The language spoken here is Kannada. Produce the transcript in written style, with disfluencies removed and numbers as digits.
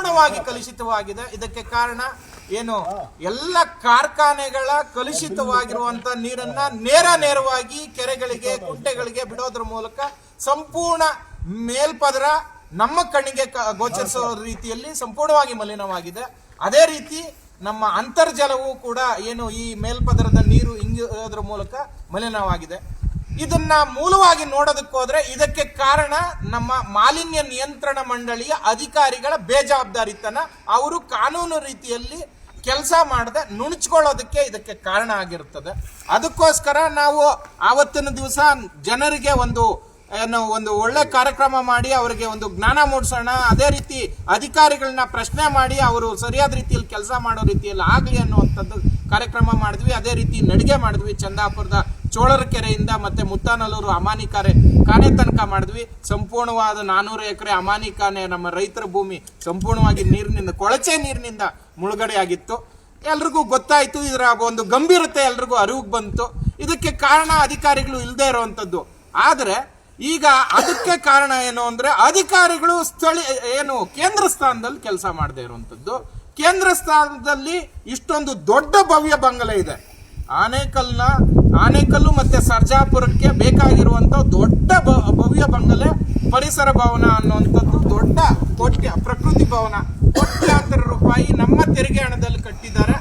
ಸಂಪೂರ್ಣವಾಗಿ ಕಲುಷಿತವಾಗಿದೆ. ಇದಕ್ಕೆ ಕಾರಣ ಏನು, ಎಲ್ಲ ಕಾರ್ಖಾನೆಗಳ ಕಲುಷಿತವಾಗಿರುವಂತ ನೀರನ್ನ ನೇರವಾಗಿ ಕೆರೆಗಳಿಗೆ ಕುಂಟೆಗಳಿಗೆ ಬಿಡೋದ್ರ ಮೂಲಕ ಸಂಪೂರ್ಣ ಮೇಲ್ಪದರ ನಮ್ಮ ಕಣ್ಣಿಗೆ ಗೋಚರಿಸೋ ರೀತಿಯಲ್ಲಿ ಸಂಪೂರ್ಣವಾಗಿ ಮಲಿನವಾಗಿದೆ. ಅದೇ ರೀತಿ ನಮ್ಮ ಅಂತರ್ಜಲವೂ ಕೂಡ ಏನು ಈ ಮೇಲ್ಪದರದ ನೀರು ಇಂಗೋದ್ರ ಮೂಲಕ ಮಲಿನವಾಗಿದೆ. ಇದನ್ನ ಮೂಲವಾಗಿ ನೋಡೋದಕ್ಕೋದ್ರೆ ಇದಕ್ಕೆ ಕಾರಣ ನಮ್ಮ ಮಾಲಿನ್ಯ ನಿಯಂತ್ರಣ ಮಂಡಳಿಯ ಅಧಿಕಾರಿಗಳ ಬೇಜವಾಬ್ದಾರಿತನ. ಅವರು ಕಾನೂನು ರೀತಿಯಲ್ಲಿ ಕೆಲಸ ಮಾಡದೆ ನುಣುಚ್ಕೊಳ್ಳೋದಕ್ಕೆ ಇದಕ್ಕೆ ಕಾರಣ ಆಗಿರುತ್ತದೆ. ಅದಕ್ಕೋಸ್ಕರ ನಾವು ಆವತ್ತಿನ ದಿವಸ ಜನರಿಗೆ ಒಂದು ಒಳ್ಳೆ ಕಾರ್ಯಕ್ರಮ ಮಾಡಿ ಅವರಿಗೆ ಒಂದು ಜ್ಞಾನ ಮೂಡಿಸೋಣ, ಅದೇ ರೀತಿ ಅಧಿಕಾರಿಗಳನ್ನ ಪ್ರಶ್ನೆ ಮಾಡಿ ಅವರು ಸರಿಯಾದ ರೀತಿಯಲ್ಲಿ ಕೆಲಸ ಮಾಡೋ ರೀತಿಯಲ್ಲಿ ಆಗಲಿ ಅನ್ನುವಂಥದ್ದು ಕಾರ್ಯಕ್ರಮ ಮಾಡಿದ್ವಿ. ಅದೇ ರೀತಿ ನಡಿಗೆ ಮಾಡಿದ್ವಿ. ಚಂದಾಪುರದ ಚೋಳರ ಕೆರೆಯಿಂದ ಮತ್ತೆ ಮುತ್ತಾನಲ್ಲೂರು ಅಮಾನಿ ಕಾನೆ ತನಕ ಮಾಡಿದ್ವಿ. ಸಂಪೂರ್ಣವಾದ 400 ಎಕರೆ ಅಮಾನಿ ಕಾನೆ ನಮ್ಮ ರೈತರ ಭೂಮಿ ಸಂಪೂರ್ಣವಾಗಿ ನೀರಿನಿಂದ, ಕೊಳಚೆ ನೀರಿನಿಂದ ಮುಳುಗಡೆ ಆಗಿತ್ತು. ಎಲ್ರಿಗೂ ಗೊತ್ತಾಯ್ತು, ಇದರ ಒಂದು ಗಂಭೀರತೆ ಎಲ್ರಿಗೂ ಅರಿವಿಗೆ ಬಂತು. ಇದಕ್ಕೆ ಕಾರಣ ಅಧಿಕಾರಿಗಳು ಇಲ್ಲದೆ ಇರುವಂತದ್ದು. ಆದ್ರೆ ಈಗ ಅದಕ್ಕೆ ಕಾರಣ ಏನು ಅಂದ್ರೆ ಅಧಿಕಾರಿಗಳು ಕೇಂದ್ರ ಸ್ಥಾನದಲ್ಲಿ ಕೆಲಸ ಮಾಡದೇ ಇರುವಂತದ್ದು. ಕೇಂದ್ರ ಸ್ಥಾನದಲ್ಲಿ ಇಷ್ಟೊಂದು ದೊಡ್ಡ ಭವ್ಯ ಬಂಗಲೆ ಇದೆ. ಆನೇಕಲ್ಲು ಮತ್ತೆ ಸರ್ಜಾಪುರಕ್ಕೆ ಬೇಕಾಗಿರುವಂತ ದೊಡ್ಡ ಭವ್ಯ ಬಂಗಲೆ ಪರಿಸರ ಭವನ ಅನ್ನುವಂಥದ್ದು ದೊಡ್ಡ ಪ್ರಕೃತಿ ಭವನ ಕೋಟ್ಯಾಂತರ ರೂಪಾಯಿ ನಮ್ಮ ತೆರಿಗೆ ಹಣದಲ್ಲಿ ಕಟ್ಟಿದ್ದಾರೆ.